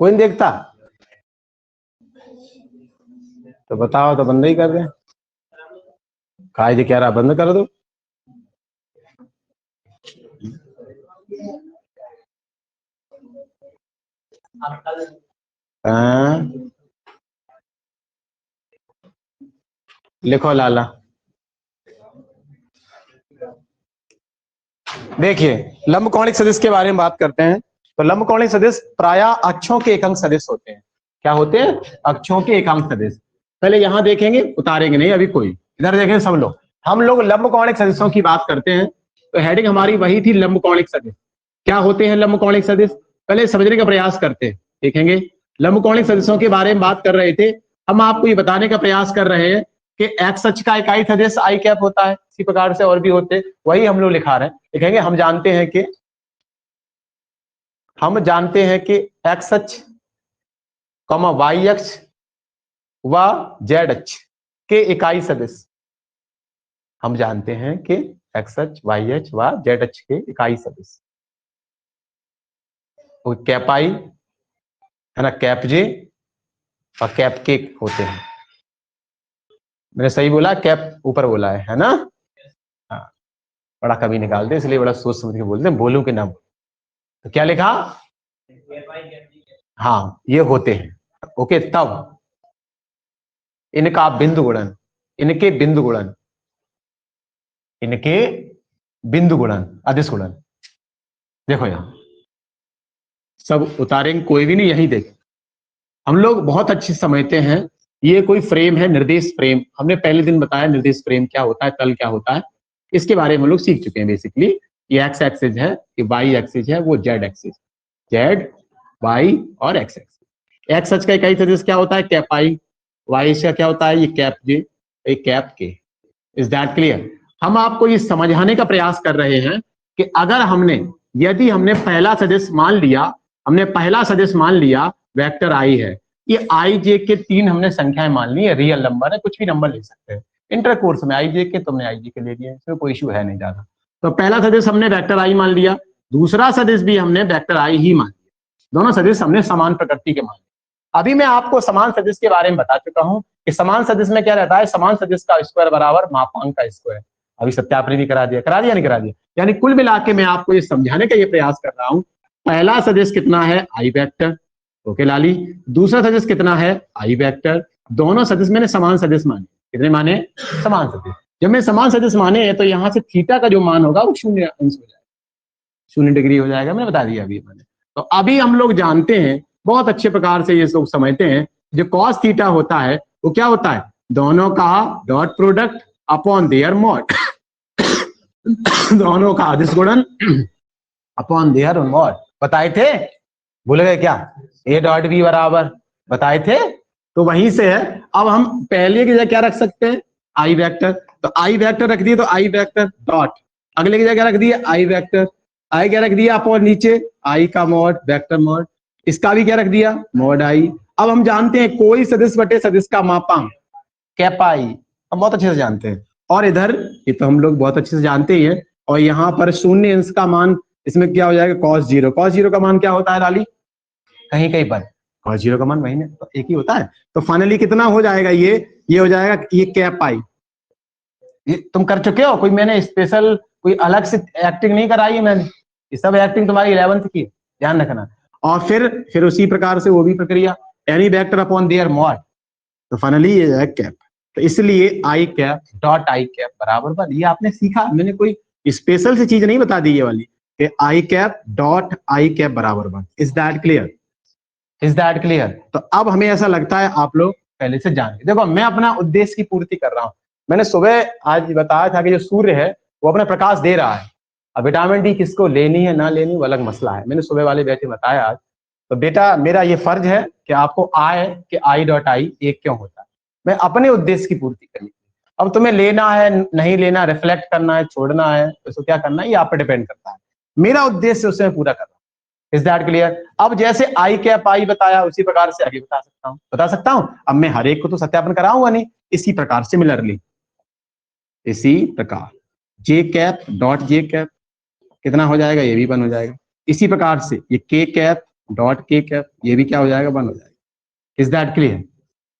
कोई नहीं देखता तो बताओ, तो बंद ही कर दे। कायदे क्या रहा, बंद कर दो। लिखो लाला। देखिए लंबकोणिक सदिश के बारे में बात करते हैं। तो लंबकोणिक सदिश प्रायः अक्षों के एकांक सदिश होते हैं। क्या होते हैं? अक्षों के एकांक सदिश। पहले यहां देखेंगे, उतारेंगे नहीं अभी कोई, इधर देखेंगे सब लोग। हम लोग लंबकोणिक सदिशों की बात करते हैं, तो हेडिंग हमारी वही थी, लंबकोणिक सदिश। क्या होते हैं लंबकोणिक सदिश, पहले समझने का प्रयास करते हैं। देखेंगे लंबकोणिक सदिशों के बारे में बात कर रहे थे, हम आपको ये बताने का प्रयास कर रहे हैं कि एक्स अक्ष का इकाई सदिश आई कैप होता है, इसी प्रकार से और भी होते, वही हम लोग लिखा रहे हैं। देखेंगे हम जानते हैं कि एक्स अक्ष कॉमा वाई अक्ष व जेड अक्ष के इकाई सदिश, हम जानते हैं कि एक्स अक्ष वाई अक्ष व जेड अक्ष के इकाई सदिश कैप आई है ना, कैप जे और कैप के होते हैं। मैंने सही बोला? कैप ऊपर बोला है ना? हाँ, बड़ा कभी निकालते इसलिए बड़ा सोच समझ के बोलते हैं, बोलूं कि ना बोलूं। तो क्या लिखा? हाँ ये होते हैं। ओके, तब इनका बिंदु गुणन, इनके बिंदु गुणन, इनके बिंदु गुणन, अदिश गुणन। देखो यहां सब उतारेंगे, कोई भी नहीं, यही देख। हम लोग बहुत अच्छे समझते हैं, ये कोई फ्रेम है, निर्देश फ्रेम। हमने पहले दिन बताया निर्देश फ्रेम क्या होता है, तल क्या होता है, इसके बारे में हम लोग सीख चुके हैं। बेसिकली ये एक्स एक्सिस है, ये वाई एक्सिस है, वो जेड एक्सिस, जेड वाई और एक्स एक्सिस। एक्स अक्ष का इकाई सदिश क्या होता है? कैप आई। वाई का क्या होता है? ये कैप जे, ये कैप के। Is that clear? हम आपको ये समझाने का प्रयास कर रहे हैं कि अगर यदि हमने पहला सदिश मान लिया, वेक्टर आई है, ये आई जे के 3 हमने संख्याएं मान ली है, रियल नंबर है, कुछ भी नंबर ले सकते हैं। इंटर कोर्स में आई जे के, तुमने आई जे के ले लिया, इसमें कोई इशू है नहीं ज्यादा। तो पहला सदिश हमने वेक्टर आई मान लिया, दूसरा सदिश भी हमने वेक्टर आई ही मान लिया, दोनों सदिश हमने समान प्रकृति के मान लिया। अभी मैं आपको समान सदिश के बारे में बता चुका हूं कि समान सदिश में क्या रहता है, समान सदिश का स्क्वायर बराबर मापांक का स्क्वायर। अभी सत्यापन भी करा दिया नहीं करा दिया? यानी कुल मिला के मैं आपको ये समझाने का ये प्रयास कर रहा हूं, पहला सदिश कितना है? आई वेक्टर। ओके लाली, दूसरा सदिश कितना है? आई वेक्टर। दोनों सदिश मैंने समान सदिश माने। कितने माने? समान सदिश। जब मैं समान सदिश माने तो यहां से थीटा का जो मान होगा वो 0 अंश हो जाएगा, 0 डिग्री हो जाएगा, मैंने बता दिया अभी मैंने। तो अभी हम लोग जानते हैं बहुत अच्छे प्रकार से, ये लोग समझते हैं, जो कॉस थीटा होता है वो क्या होता है? दोनों का dot product upon their mod दोनों का अदिश गुणन अपॉन देयर मॉड। बताए थे? भूल गए क्या? ए डॉट बी बराबर बताए थे, तो वहीं से है। अब हम पहले की जगह क्या रख सकते हैं? आई वेक्टर। तो आई वेक्टर रख दिए, तो आई वेक्टर डॉट, अगले की जगह रख दिए आई वेक्टर, आई क्या रख दिया? अपॉन नीचे आई का मॉड, वेक्टर मॉड, इसका भी क्या रख दिया? मॉड आई। अब हम जानते हैं कोई सदिश बटे सदिश का मापांक कैप आई, हम बहुत अच्छे से जानते हैं। और इधर ये तो हम लोग बहुत अच्छे से जानते ही हैं। और यहाँ पर 0 अंश का मान, इसमें क्या हो जाएगा? cos 0। cos 0 का मान क्या होता है लाली? कहीं कहीं पर cos 0 का मान वही नहीं, तो एक ही होता है। तो फाइनली कितना हो जाएगा? ये हो जाएगा, ये कैप आई। ये तुम कर चुके हो, कोई मैंने स्पेशल कोई अलग से एक्टिंग नहीं कराई है मैंने, ये सब एक्टिंग तुम्हारी 11th की, ध्यान रखना। और फिर उसी प्रकार से वो भी प्रक्रिया, any vector upon their mod, तो फाइनली ये है कैप। तो इसलिए आई कैप डॉट आई कैप बराबर 1। ये आपने सीखा, मैंने कोई स्पेशल सी चीज नहीं बता दी ये वाली, कि आई कैप डॉट आई कैप बराबर 1। Is that clear? Is that clear? तो अब हमें ऐसा लगता है आप लोग पहले से जान गए। देखो मैं अपना उद्देश्य की पूर्ति कर रहा हूं। मैंने सुबह आज बताया था कि जो सूर्य है वो अपना प्रकाश दे रहा है, अब विटामिन डी किसको लेनी है ना लेनी वो अलग मसला है, मैंने सुबह वाले बैठे बताया आज। तो बेटा मेरा ये फर्ज है कि आपको आई डॉट आई एक क्यों होता है, मैं अपने उद्देश्य की पूर्ति करनी। अब तुम्हें लेना है नहीं लेना, रिफ्लेक्ट करना है छोड़ना है, तो क्या करना है ये आप पे डिपेंड करता है। मेरा उद्देश्य उसे मैं पूरा कर रहा हूँ। Is that clear? अब जैसे आई कैप आई बताया उसी प्रकार से आगे बता सकता हूँ। अब मैं हर एक को तो सत्यापन कराऊंगा नहीं, इसी प्रकार सिमिलरली, इसी प्रकार जे कैप डॉट जे कैप कितना हो जाएगा? ये भी 1 हो जाएगा। इसी प्रकार से ये के कैप डॉट के कैप, ये भी क्या हो जाएगा, 1 हो जाएगा। Is that clear?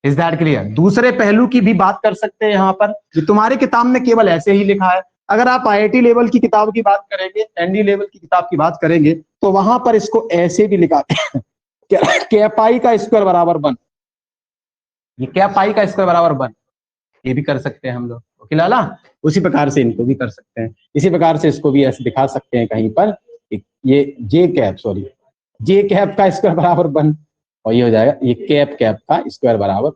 Is that clear? दूसरे पहलू की भी बात कर सकते हैं यहाँ पर, जो तुम्हारे किताब में केवल ऐसे ही लिखा है। अगर आप आईआईटी लेवल की किताब की बात करेंगे, एनडी लेवल की किताब की बात करेंगे, तो वहां पर इसको ऐसे भी लिखा कैप आई का स्क्वायर बराबर 1, ये कैप आई का स्क्वायर बराबर 1, ये भी कर सकते हैं हम लोग। ओके लाला, उसी प्रकार से इनको भी कर सकते हैं, इसी प्रकार से इसको भी ऐसे दिखा सकते हैं कहीं पर, ये जे कैप का स्क्वायर बराबर 1, और ये हो जाएगा ये कैप का स्क्वायर बराबर।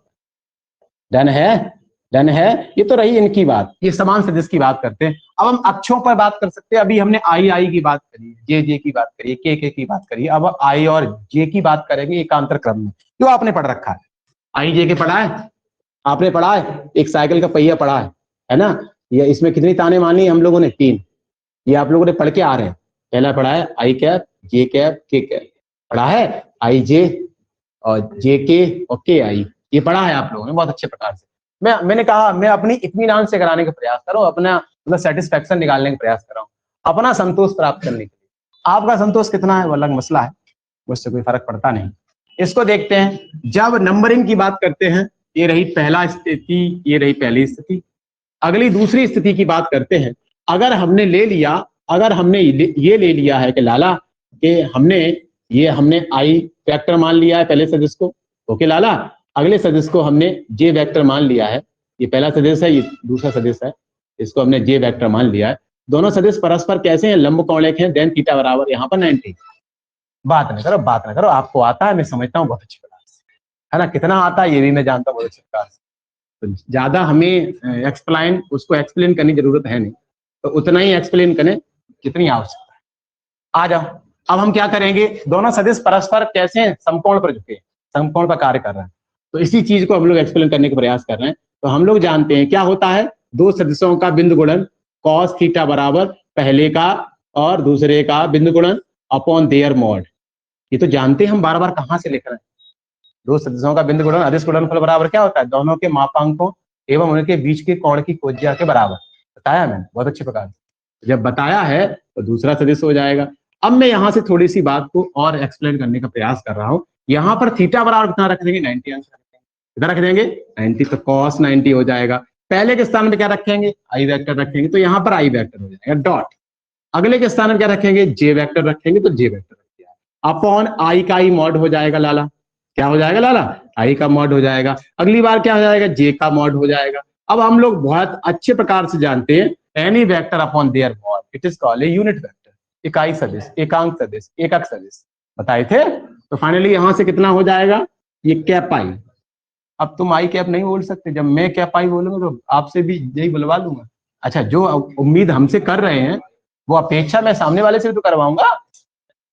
डन है? डन है? ये तो रही इनकी बात, ये समान सदिश की बात करते हैं। अब हम अक्षों पर बात कर सकते हैं। अभी हमने आई की बात करी, जे की बात करी, के की बात करी, अब आई और जे की बात करेंगे एकांतर क्रम में। जो आपने पढ़ रखा है, आई जे के पढ़ा है, आपने पढ़ा है, एक साइकिल का पहिया पढ़ा है ना? ये इसमें कितनी ताने मानी हम लोगों ने? 3। ये आप लोगों ने पढ़ के आ रहे हैं। पहला पढ़ा है आई कैप, जे कैप, के कैप, पढ़ा है आई जे और जे के और के आई, ये पढ़ा है आप लोगों ने बहुत अच्छे प्रकार से। मैंने कहा मैं अपनी इत्मीनान से कराने का प्रयास कर रहा हूँ, अपना मतलब सेटिस्फेक्शन निकालने का प्रयास कर रहा हूँ, अपना संतोष प्राप्त करने के लिए। आपका संतोष कितना है वो अलग मसला है, मुझसे कोई फर्क पड़ता नहीं। इसको देखते हैं, जब नंबरिंग की बात करते हैं, ये रही पहला स्थिति, ये रही पहली स्थिति। अगली दूसरी स्थिति की बात करते हैं। अगर हमने ये ले लिया है कि लाला कि हमने आई वेक्टर मान लिया है पहले सदिश को। ओके लाला, अगले सदिश को हमने जे वेक्टर मान लिया है। ये पहला सदिश है, ये दूसरा सदिश है, इसको हमने जे वेक्टर मान लिया है। दोनों सदिश परस्पर कैसे हैं? लंब कोणिक हैं। देन थीटा बराबर यहाँ पर 90। बात ना करो, आपको आता है, मैं समझता हूँ बहुत अच्छी प्रकार से, है ना? कितना आता है ये भी मैं जानता हूँ बहुत अच्छी प्रकार से, तो ज्यादा हमें एक्सप्लेन करने की जरूरत है नहीं, तो उतना ही एक्सप्लेन करें जितनी आवश्यकता है। आ जाओ, अब हम क्या करेंगे, दोनों सदिश परस्पर कैसे हैं? समकोण पर झुके, समकोण पर कार्य कर रहे हैं, तो इसी चीज को हम लोग एक्सप्लेन करने का प्रयास कर रहे हैं। तो हम लोग जानते हैं क्या होता है, दो सदिशों का बिंदु गुणन cos थीटा बराबर पहले का और दूसरे का बिंदु गुणन अपॉन देयर मॉड। ये तो जानते हैं हम, बार बार कहाँ से लिख रहे हैं। दो सदिशों का बिंदु गुणन अदिश गुणनफल बराबर क्या होता है? दोनों के मापांकों एवं उनके बीच के कोण की कोज्या के बराबर। बताया मैंने बहुत अच्छे प्रकार से, जब बताया है तो दूसरा सदिश हो जाएगा। अब मैं यहाँ से थोड़ी सी बात को और एक्सप्लेन करने का प्रयास कर रहा हूँ। यहाँ पर थीटा बराबर कितना रख देंगे? 90 अंश कितना रख देंगे? 90, तो cos 90 हो जाएगा। पहले के स्थान में क्या रखेंगे? आई वेक्टर रखेंगे, तो यहाँ पर आई वेक्टर हो जाएगा डॉट। अगले के स्थान में क्या रखेंगे? जे वेक्टर रखेंगे, तो जे वेक्टर रख दिया अपॉन आई का आई मॉड हो जाएगा लाला। क्या हो जाएगा लाला? आई का मॉड हो जाएगा। अगली बार क्या हो जाएगा? जे का मॉड हो जाएगा। अब हम लोग बहुत अच्छे प्रकार से जानते हैं any vector upon their mod it is called a unit vector, इकाई सदिश, एकांक सदिश, एकक सदिश बताए थे। तो फाइनली यहां से कितना हो जाएगा? ये कैप आई। अब तुम आई कैप नहीं बोल सकते, जब मैं कैप आई बोलूंगा तो आपसे भी यही बुलवा लूंगा। अच्छा, जो उम्मीद हमसे कर रहे हैं वो अपेक्षा मैं सामने वाले से भी तो करवाऊंगा।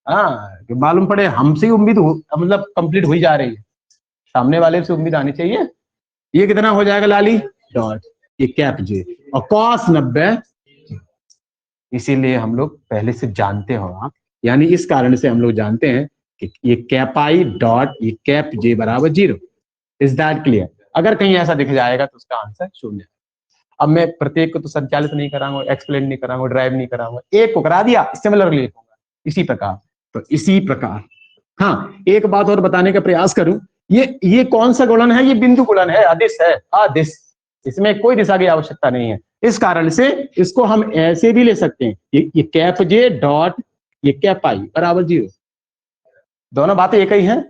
हाँ, कि मालूम पड़े हमसे ही उम्मीद मतलब कंप्लीट हुई जा रही है, सामने वाले से उम्मीद आनी चाहिए। ये कितना हो जाएगा लाली? डॉट, ये कैप जे और cos 90। इसीलिए हम लोग पहले से जानते हो आप, यानी इस कारण से हम लोग जानते हैं कि ये कैप आई डॉट ये कैप जे बराबर 0। Is that clear? अगर कहीं ऐसा दिख जाएगा तो उसका आंसर 0। अब मैं प्रत्येक को तो संचालित नहीं कराऊंगा, एक्सप्लेन नहीं कराऊंगा, ड्राइव नहीं कराऊंगा, एक को करा दिया सिमिलरली लिखूंगा इसी प्रकार। तो इसी प्रकार, हाँ एक बात और बताने का प्रयास करूं, ये कौन सा गुणन है? ये बिंदु गुणन है, अदिश है, अदिश, इसमें कोई दिशा की आवश्यकता नहीं है। इस कारण से इसको हम ऐसे भी ले सकते हैं, ये कैप जे डॉट ये कैप आई बराबर 0। दोनों बातें एक ही हैं,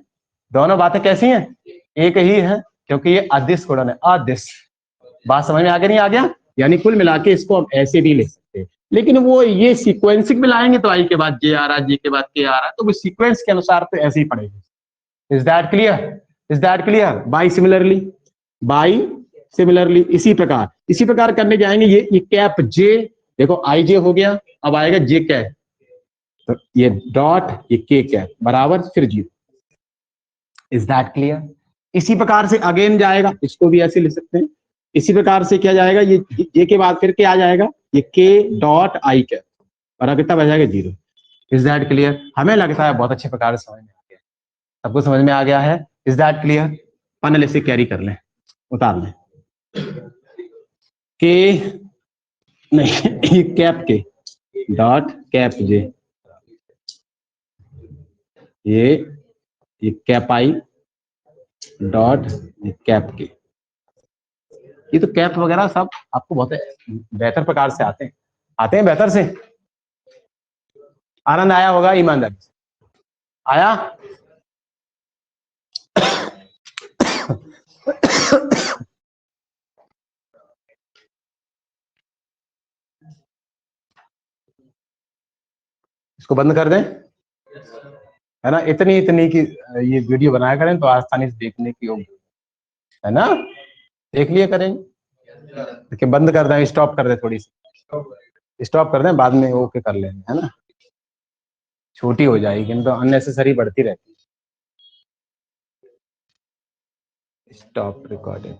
दोनों बातें कैसी हैं? एक ही है, क्योंकि ये अदिश गुणन है, अदिश। बात समझ में आगे नहीं आ गया? यानी कुल मिला के इसको हम ऐसे भी ले सकते हैं, लेकिन वो ये सीक्वेंसिंग में लाएंगे तो आई के बाद जे आ रहा है, जे के बाद के आ रहा है, तो वो सीक्वेंस के अनुसार तो ऐसे ही पड़ेगी। Is that clear? Is that clear? By similarly इसी प्रकार करने जाएंगे। ये कैप जे, देखो आई जे हो गया, अब आएगा जे कैप, तो ये डॉट ये के कैप बराबर फिर 0। Is that clear? इसी प्रकार से अगेन जाएगा, इसको भी ऐसे लिख सकते हैं। इसी प्रकार से क्या जाएगा, ये के बाद फिर क्या आ जाएगा? ये के डॉट आई कैप और कितना बच जाएगा? 0। Is that clear? हमें लगता है बहुत अच्छे प्रकार से समझ में आ गया, सबको समझ में आ गया है। Is that clear? पैनल इसे कैरी कर लें, उतार लें। के नहीं, ये कैप के डॉट कैप जे, ये ये कैप आई डॉट कैप के। ये तो कैप वगैरह सब आपको बहुत बेहतर प्रकार से आते हैं बेहतर से। आनंद आया होगा ईमानदारी से, आया? इसको बंद कर दें, है ना? इतनी की ये वीडियो बनाया करें तो आसानी से देखने की होगी, है ना? देख लिया करेंगे। देखिए बंद कर दें, स्टॉप कर दें, थोड़ी सी स्टॉप कर दें, बाद में ओके कर लेंगे, है ना? छोटी हो जाएगी तो अननेसेसरी बढ़ती रहती है। Stop recording.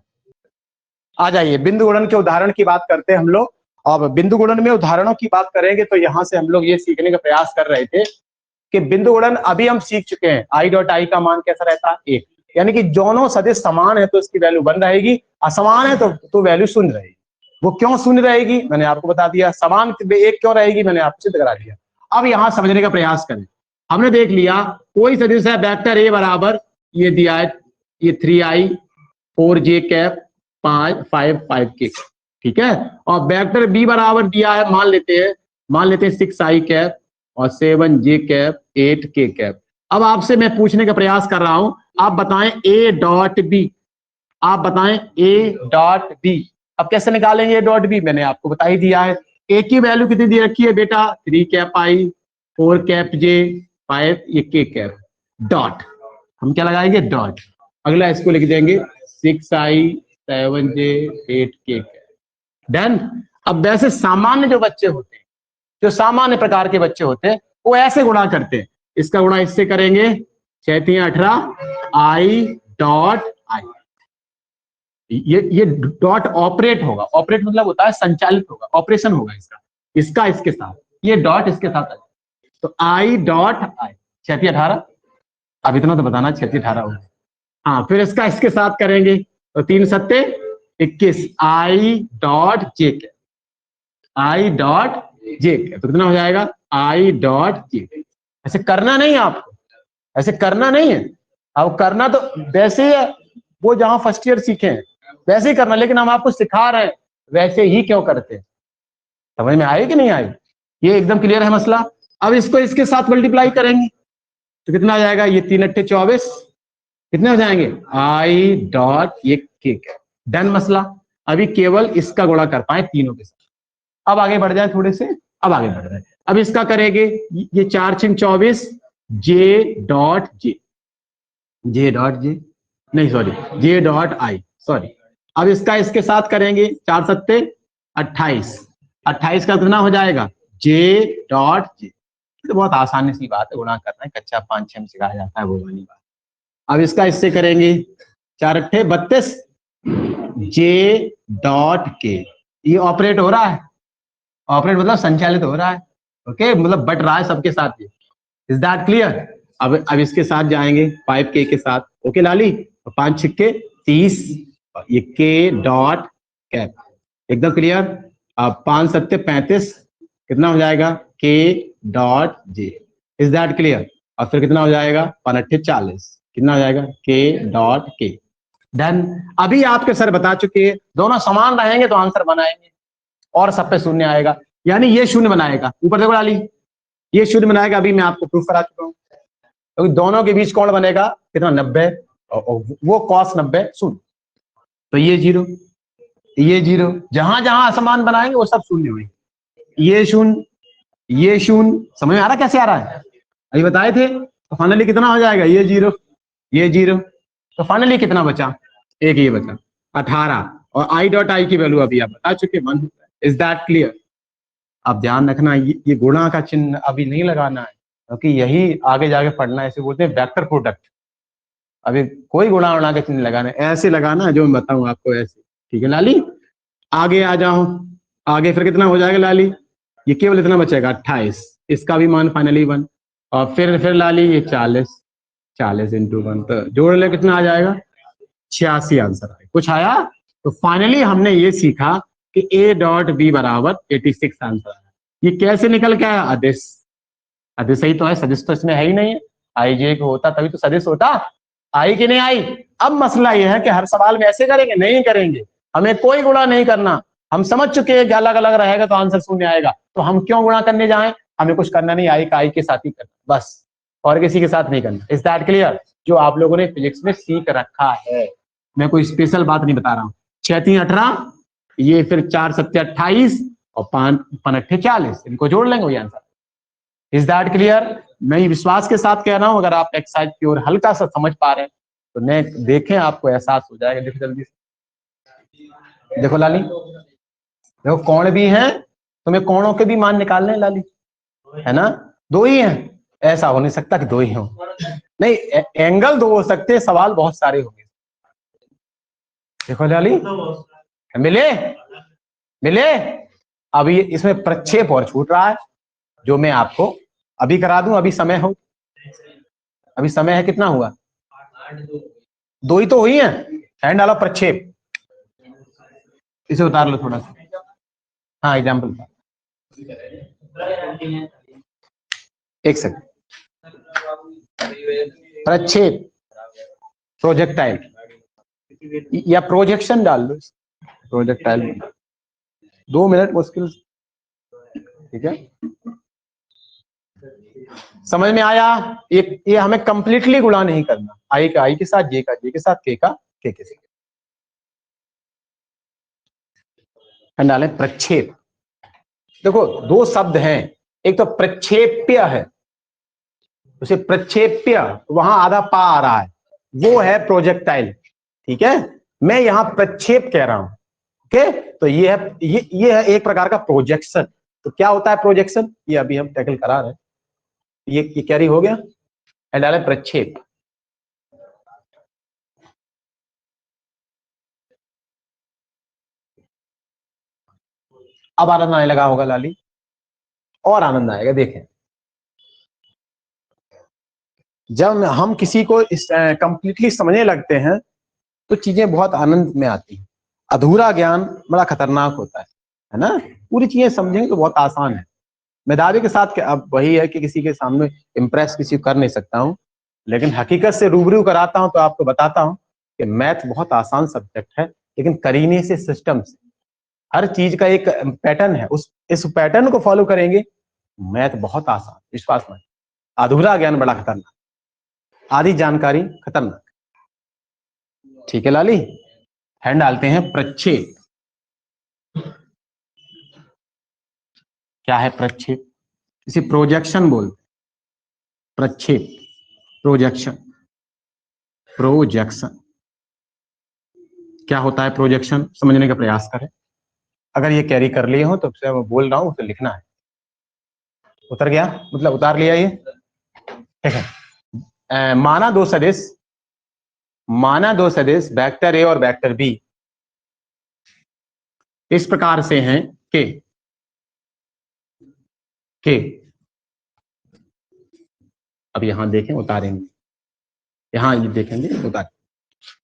आ जाइए, बिंदु गुणन के उदाहरण की बात करते हैं हम लोग। अब बिंदु गुणन में उदाहरणों की बात करेंगे तो यहां से हम लोग ये सीखने का प्रयास कर रहे थे कि बिंदु गुणन अभी हम सीख चुके हैं। आई डॉट आई का मान कैसा रहता है? 1, यानी कि दोनों सदिश समान है तो इसकी वैल्यू 1 रहेगी, असमान है तो वैल्यू 0 रहेगी। वो क्यों 0 रहेगी मैंने आपको बता दिया। समान 1 क्यों रहेगी मैंने आपको सिद्ध करा दिया। अब यहां समझने का प्रयास करें। हमने देख लिया कोई सदिश है वेक्टर ए बराबर ये दिया है, ये 3i 4j कैप 5 के, ठीक है? और वेक्टर बी बराबर दिया है, मान लेते हैं 6i कैप और 7j कैप 8k कैप। अब आपसे मैं पूछने का प्रयास कर रहा हूं, आप बताएं a डॉट बी, आप बताएं a डॉट बी। अब कैसे निकालेंगे a डॉट बी? मैंने आपको बता ही दिया है। a की वैल्यू कितनी दे रखी है बेटा? 3 कैप आई 4 कैप जे 5 ये k कैप। डॉट हम क्या लगाएंगे? डॉट। अगला इसको लिख देंगे 6i 7j 8k cap. Done. अब वैसे सामान्य जो बच्चे होते हैं, जो सामान्य प्रकार के बच्चे होते हैं, वो ऐसे गुणा करते हैं। इसका गुणा इससे करेंगे 6 3 18 आई डॉट आई। ये डॉट ऑपरेट होगा। ऑपरेट मतलब होता है संचालित होगा, ऑपरेशन होगा इसका इसके साथ, ये डॉट इसके साथ। तो आई डॉट आई 6 3 18। अब इतना तो बताना 6 3 18 होगा। हाँ, फिर इसके साथ करेंगे तो 3 7 21 आई डॉट जे के, आई डॉट जे के। तो कितना हो जाएगा? I dot J. ऐसे करना नहीं है आपको, ऐसे करना नहीं है। अब करना तो वैसे ही है, वो जहां फर्स्ट ईयर सीखे हैं वैसे ही करना, लेकिन हम आपको सिखा रहे हैं वैसे ही क्यों करते हैं। समझ में आई कि नहीं आई? ये एकदम क्लियर है मसला। अब इसको इसके साथ मल्टीप्लाई करेंगे तो कितना आ जाएगा? ये 3 8 24 कितने हो जाएंगे? आई डॉट ये के। डन मसला। अभी केवल इसका गुणा कर पाए तीनों के साथ। अब आगे बढ़ जाए थोड़े से, अब आगे बढ़ रहे हैं। अब इसका करेंगे ये 4 6 24 J dot J, J dot J नहीं sorry J dot I sorry. अब इसका इसके साथ करेंगे 4 7 28, 28 का कितना हो जाएगा? J dot J. तो बहुत आसानी सी बात है, गुणा करना है, कक्षा 5 6 में सिखाया जाता है वो वाली बात। अब इसका इससे करेंगे 4 8 32 जे डॉट के। ये ऑपरेट हो रहा है, ऑपरेट मतलब संचालित हो रहा है, ओके, मतलब बट रहा है सबके साथ। Is that clear? अब इसके साथ जाएंगे 5k के साथ, ओके लाली? 5 6 30 ये के डॉट कैप, एकदम क्लियर। अब 5 7 35 कितना हो जाएगा? के dot J. Is that clear? और फिर कितना हो जाएगा? 5 8 40 कितना हो जाएगा? के डॉट के। डन। अभी आपके सर बता चुके हैं दोनों समान रहेंगे तो आंसर बनाएंगे और सब पे शून्य आएगा, यानी ये शून्य बनाएगा। ऊपर देखो डाली, ये शून्य बनाएगा। अभी मैं आपको प्रूफ करा चुका हूं, क्योंकि तो दोनों के बीच कौन बनेगा? कितना? 90। वो cos 90 शून्य, तो ये 0 ये 0। जहां जहां असमान बनाएंगे वो सब शून्य होंगे। ये शून्य ये शून्य। समझ में आ रहा कैसे आ रहा है? अभी बताए थे। तो फाइनली कितना हो जाएगा? ये 0 ये 0। तो फाइनली कितना बचा? एक ये बचा 18। और आई डॉट आई की वैल्यू अभी आप बता चुके 1। Is that clear? अब ध्यान रखना ये गुणा का चिन्ह अभी नहीं लगाना है, क्योंकि यही आगे जाके पढ़ना है। इसे बोलते हैं वेक्टर प्रोडक्ट। अभी कोई गुणा उणा का चिन्ह लगाना है, ऐसे लगाना है जो मैं बताऊं आपको, ऐसे। ठीक है लाली? आगे आ जाओ। आगे फिर कितना हो जाएगा लाली? ये केवल इतना बचेगा 28, इसका भी मान फाइनली 1। और फिर लाली ये 40 40 इंटू 1, तो जोड़ ले कितना आ जाएगा? 86 आंसर आएगा। कुछ आया? तो फाइनली हमने ये सीखा कि ए डॉट बी बराबर 86 आंसर आया। ये कैसे निकल के आया? अदिश। अदिश ही तो है, सदिश तो इसमें है ही नहीं है। आई जे को होता तभी तो सदिश होता। आई कि नहीं आई? अब मसला यह है कि हर सवाल में ऐसे करेंगे? नहीं करेंगे, हमें कोई गुणा नहीं करना। हम समझ चुके हैं कि अलग अलग रहेगा तो आंसर शून्य आएगा, तो हम क्यों गुणा करने जाएं? हमें कुछ करना नहीं, आई का आई के साथ ही करना बस, और किसी के साथ नहीं करना। Is that clear? जो आप लोगों ने फिजिक्स में सीख रखा है, मैं कोई स्पेशल बात नहीं बता रहा हूं। 6 3 18, ये फिर 4 7 28 और 5 5 8 40, इनको जोड़ लेंगे वही आंसर। Is that clear? मैं विश्वास के साथ कह रहा हूं, अगर आप एक्सरसाइज की ओर हल्का सा समझ पा रहे हैं तो देखें, आपको एहसास हो जाएगा। देखो जल्दी से, देखो लाली, देखो कोण भी है, तुम्हें कोणों के भी मान निकालने हैं लाली, है ना? 2 ही हैं, ऐसा हो नहीं सकता कि 2 ही हो, नहीं एंगल 2 हो सकते हैं, सवाल बहुत सारे होंगे। देखो लाली, मिले मिले। अभी इसमें प्रक्षेप और छूट रहा है, जो मैं आपको अभी करा दूं। अभी समय हो, अभी समय है, कितना हुआ? 2 ही तो हुई है। हैंड डालो प्रक्षेप, इसे उतार लो थोड़ा सा। हाँ एग्जाम्पल, एक सेकंड। प्रक्षेप, प्रोजेक्टाइल या प्रोजेक्शन डाल लो, प्रोजेक्टाइल। 2 मिनट मुश्किल, ठीक है? समझ में आया? ये हमें कंप्लीटली गुणा नहीं करना, आई का आई के साथ, जे का जे के साथ, के का के साथ। डालें प्रक्षेप। देखो 2 शब्द हैं, एक तो प्रक्षेप्य है, उसे प्रक्षेप्य, वहां आधा पा आ रहा है, वो है प्रोजेक्टाइल, ठीक है? मैं यहां प्रक्षेप कह रहा हूं, ओके? तो ये है एक प्रकार का प्रोजेक्शन। तो क्या होता है प्रोजेक्शन? ये अभी हम टैकल करा रहे हैं, ये कैरी हो गया, एंड डाले प्रक्षेप। अब आनंद आने लगा होगा लाली, और आनंद आएगा। देखें, जब हम किसी को कंप्लीटली समझने लगते हैं तो चीजें बहुत आनंद में आती हैं। अधूरा ज्ञान बड़ा खतरनाक होता है ना? पूरी चीजें समझेंगे तो बहुत आसान है। मैं दावे के साथ अब वही है कि किसी के सामने इम्प्रेस किसी को कर नहीं सकता हूं, लेकिन हकीकत से रूबरू कराता हूं तो आपको बताता हूं कि मैथ बहुत आसान सब्जेक्ट है, लेकिन करीने से, सिस्टम से, हर चीज का एक पैटर्न है, इस पैटर्न को फॉलो करेंगे, मैथ बहुत आसान, विश्वास में। अधूरा ज्ञान बड़ा खतरनाक, आधी जानकारी खतरनाक, ठीक है लाली? हैंड डालते हैं प्रक्षेप। क्या है प्रक्षेप? इसे प्रोजेक्शन बोलते, प्रक्षेप, प्रोजेक्शन। प्रोजेक्शन क्या होता है? प्रोजेक्शन समझने का प्रयास करें। अगर ये कैरी कर लिए हो तो मैं बोल रहा हूं तो लिखना है। उतर गया मतलब उतार लिया ये, ठीक है? माना दो सदिश वेक्टर ए और वेक्टर बी इस प्रकार से हैं के अब यहां देखें, उतारेंगे, यहां ये देखेंगे, उतार।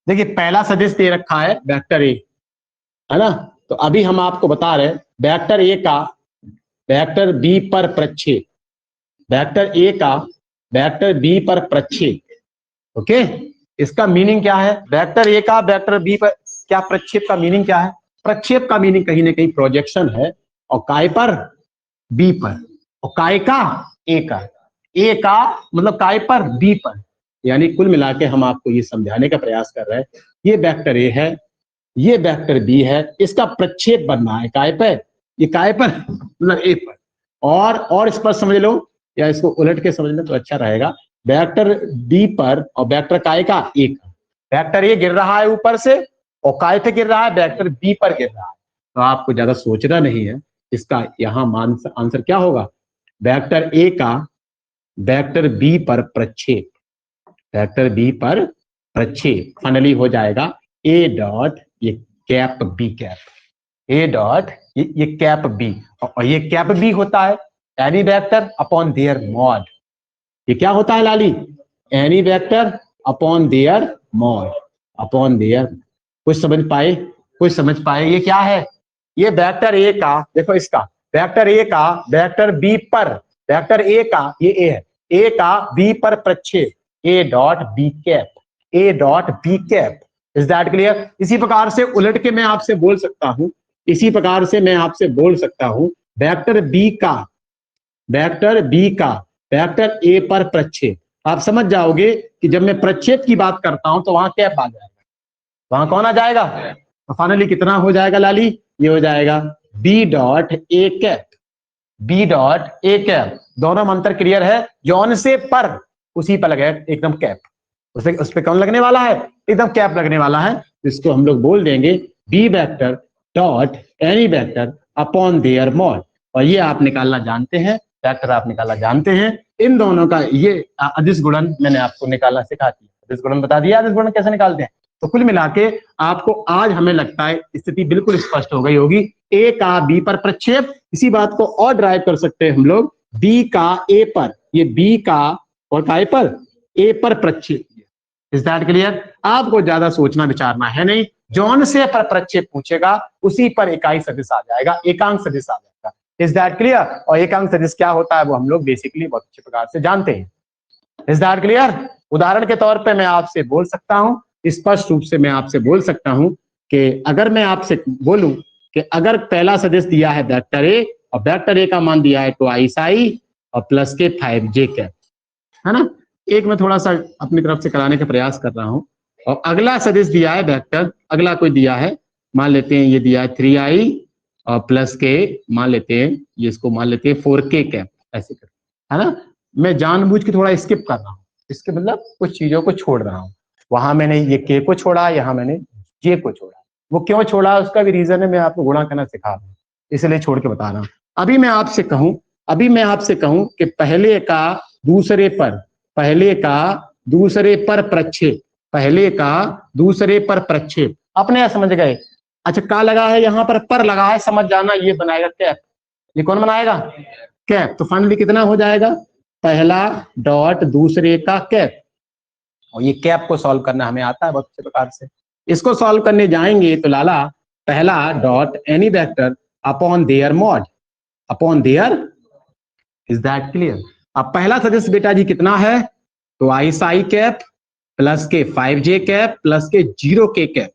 देखिए पहला सदिश दे रखा है वेक्टर ए, है ना? तो अभी हम आपको बता रहे हैं वेक्टर ए का वेक्टर बी पर प्रक्षेप, वेक्टर ए का वेक्टर बी पर प्रक्षेप। ओके, इसका मीनिंग क्या है? वेक्टर ए का वेक्टर बी पर क्या प्रक्षेप का मीनिंग क्या है? प्रक्षेप का मीनिंग कहीं ना कहीं प्रोजेक्शन है, और काय पर? बी पर, और काय का? ए का मतलब काय पर? बी पर। यानी कुल मिला के हम आपको ये समझाने का प्रयास कर रहे हैं, ये वेक्टर ए है, ये वेक्टर बी है, इसका प्रक्षेप बनना है काय पर, ये काय पर मतलब ए पर। और इस पर समझ लो, या इसको उलट के समझ लो तो अच्छा रहेगा, वेक्टर बी पर और वेक्टर काय का? ए का। वेक्टर ए गिर रहा है ऊपर से, और काय पे गिर रहा है? वेक्टर बी पर गिर रहा है। तो आपको ज्यादा सोचना नहीं है, इसका यहाँ आंसर क्या होगा? वेक्टर ए का वेक्टर बी पर प्रक्षेप, वेक्टर बी पर प्रक्षेप फाइनली हो जाएगा ए डॉट ये कैप बी कैप, ए डॉट ये कैप बी, और ये कैप बी होता है any vector upon their mod. ये क्या होता है Lali? Any vector upon their mod, upon their. कुछ समझ पाए? कुछ समझ पाए? ये क्या है? ये वेक्टर ए का, देखो इसका वेक्टर ए का वेक्टर बी पर, वेक्टर ए का ये ए है, ए का बी पर प्रक्षेप, A dot B cap, A dot B cap. Is that clear? इसी प्रकार से उलट के मैं आपसे बोल सकता हूं, इसी प्रकार से मैं आपसे बोल सकता हूं वेक्टर बी का, वेक्टर बी का वेक्टर ए पर प्रक्षेप। आप समझ जाओगे कि जब मैं प्रक्षेप की बात करता हूं तो वहां कैप आ जाएगा, वहां कौन आ जाएगा? तो फाइनली कितना हो जाएगा लाली? ये हो जाएगा B dot A cap, B dot A cap. दोनों में अंतर क्लियर है? जौन से पर उसी पर लगे एकदम कैप, उस पे कौन लगने वाला है? एकदम कैप लगने वाला है। इसको हम लोग बोल देंगे B vector dot any vector upon their mod. और ये आप निकालना जानते हैं, वेक्टर आप निकालना जानते हैं। इन दोनों का ये अदिश गुणन मैंने आपको निकालना सिखा दिया, अदिश गुणन बता दिया, अदिश गुणन कैसे निकालते हैं। तो कुल मिला के आपको आज हमें लगता है स्थिति बिल्कुल स्पष्ट हो गई होगी। ए का बी पर प्रक्षेप, इसी बात को और ड्राइव कर सकते हैं हम लोग, बी का ए पर, ये बी का और काय पर? ए पर प्रक्षेप। Is that clear? आपको ज्यादा सोचना विचारना है नहीं, जौन से पर प्रक्षेप पूछेगा उसी पर इकाई सदिश आ जाएगा, एकांक सदिश आ जाएगा। Is that clear? और एकांक सदिश क्या होता है वो हम लोग बेसिकली बहुत अच्छे प्रकार से जानते हैं। Is that clear? उदाहरण के तौर पे मैं आपसे बोल सकता हूं, स्पष्ट रूप से मैं आपसे बोल सकता हूं कि अगर मैं आपसे बोलूं कि अगर पहला सदिश दिया है वेक्टर ए और वेक्टर ए का मान दिया है ट्वाइस आई और प्लस के 5j कैप, है ना? एक मैं थोड़ा सा अपनी तरफ से कराने का प्रयास कर रहा हूं। और अगला सदिश दिया है वेक्टर, अगला कोई दिया है, मान लेते हैं ये दिया है 3i और प्लस के, मान लेते हैं ये, इसको मान लेते हैं 4k कैप, ऐसे कर, है ना? मैं जानबूझ के थोड़ा स्किप कर रहा हूँ, इसके मतलब कुछ चीजों को छोड़ रहा हूँ। वहां मैंने ये के को छोड़ा, यहाँ मैंने जे को छोड़ा। वो क्यों छोड़ा उसका भी रीजन है, मैं आपको गुणा करना सिखा रहा हूँ, इसलिए छोड़ के बता रहा हूँ। अभी मैं आपसे कहूं कि पहले का दूसरे पर, पहले का दूसरे पर प्रक्षेप, पहले का दूसरे पर प्रक्षेप, अपने समझ गए? अच्छा, का लगा है यहाँ पर लगा है, समझ जाना, ये बनाएगा कैप। ये कौन बनाएगा? कैप। तो फाइनली कितना हो जाएगा? पहला डॉट दूसरे का कैप। और ये कैप को सॉल्व करना हमें आता है बहुत अच्छे प्रकार से। इसको सॉल्व करने जाएंगे तो लाला पहला dot any vector upon their mod, upon there. Is that clear? अब पहला सदिश बेटा जी कितना है? तो आई कैप प्लस के 5j कैप प्लस के 0k कैप।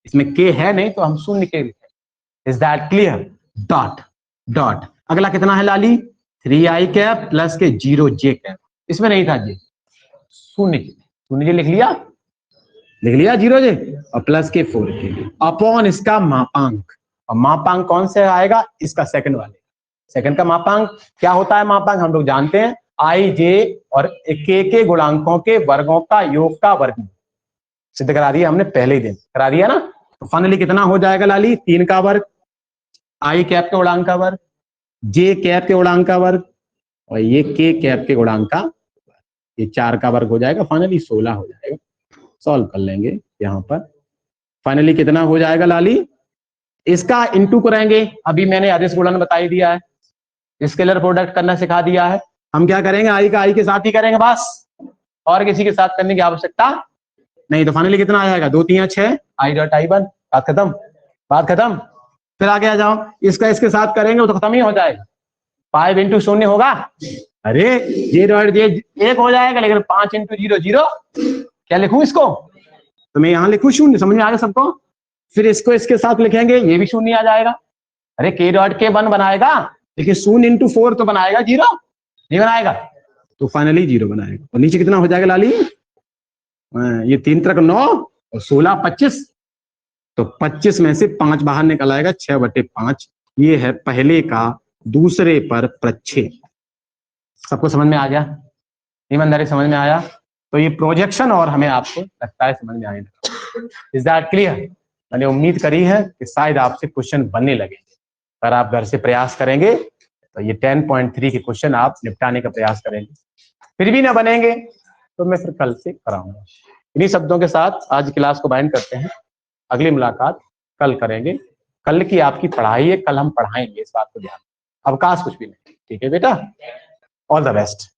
इसमें k है नहीं तो हम शून्य के लिखें। Is that clear? Dot dot. अगला कितना है लाली? 3i कैप प्लस के 0j कैप। इसमें नहीं था जी, शून्य j लिख लिया, 0j और प्लस के 4k अपॉन इसका मापांक। और मापांक कौन से आएगा? इसका सेकंड वाले, सेकंड का मापांक क्या होता है? मापांक हम लोग जानते हैं, i j और के गुणांकों के वर्गों का योग का वर्ग। सिद्ध करा दिया हमने, पहले ही दिन करा दिया ना। तो फाइनली कितना हो जाएगा लाली? 3 का वर्ग, i कैप के गुणांक का वर्ग, j कैप के गुणांक का वर्ग और ये k कैप के गुणांक का, ये 4 का वर्ग हो जाएगा। फाइनली 16 हो जाएगा। सॉल्व कर लेंगे यहाँ पर। फाइनली कितना हो जाएगा लाली? इसका इंटू करेंगे। अभी मैंने अदिश गुणन बता ही दिया है, स्केलर प्रोडक्ट करना सिखा दिया है। हम क्या करेंगे? आई का आई के साथ ही करेंगे बस, और किसी के साथ करने की आवश्यकता नहीं। तो फाइनली कितना आ जाएगा? 2 3 6 आई डॉट आई 1। बात खत्म, बात खत्म। फिर आगे आ जाओ, इसका इसके साथ करेंगे तो खत्म ही हो जाएगा। 5 इंटू 0 होगा, अरे जे डॉट जे 1 हो जाएगा, लेकिन 5 इंटू 0 0। क्या लिखूं इसको? तो मैं यहाँ लिखूं 0, समझ में आ गया सबको? फिर इसको इसके साथ लिखेंगे, ये भी 0 आ जाएगा। अरे k डॉट के 1 बनाएगा, लेकिन 0 इंटू 4 तो बनाएगा 0, नहीं बनाएगा। तो फाइनली 0 बनाएगा। और नीचे कितना हो जाएगा लाली? ये 3 तरक 9 और 16 25। तो 25 में से 5 बाहर निकल आएगा, 6/5। ये है पहले का दूसरे पर प्रक्षेप। सबको समझ में आ गया? ईमानदारी समझ में आया? तो ये प्रोजेक्शन और हमें आपको लगता है समझ में आएगा। Is that clear? मैंने उम्मीद करी है कि शायद आपसे क्वेश्चन बनने लगेंगे। अगर आप घर से प्रयास करेंगे तो ये 10.3 के क्वेश्चन आप निपटाने का प्रयास करेंगे। फिर भी ना बनेंगे तो मैं फिर कल से कराऊंगा। इन्हीं शब्दों के साथ आज क्लास को बाइंड करते हैं। अगली मुलाकात कल करेंगे। कल की आपकी पढ़ाई है, कल हम पढ़ाएंगे, इस बात को ध्यान। अवकाश कुछ भी नहीं, ठीक है बेटा? All the best.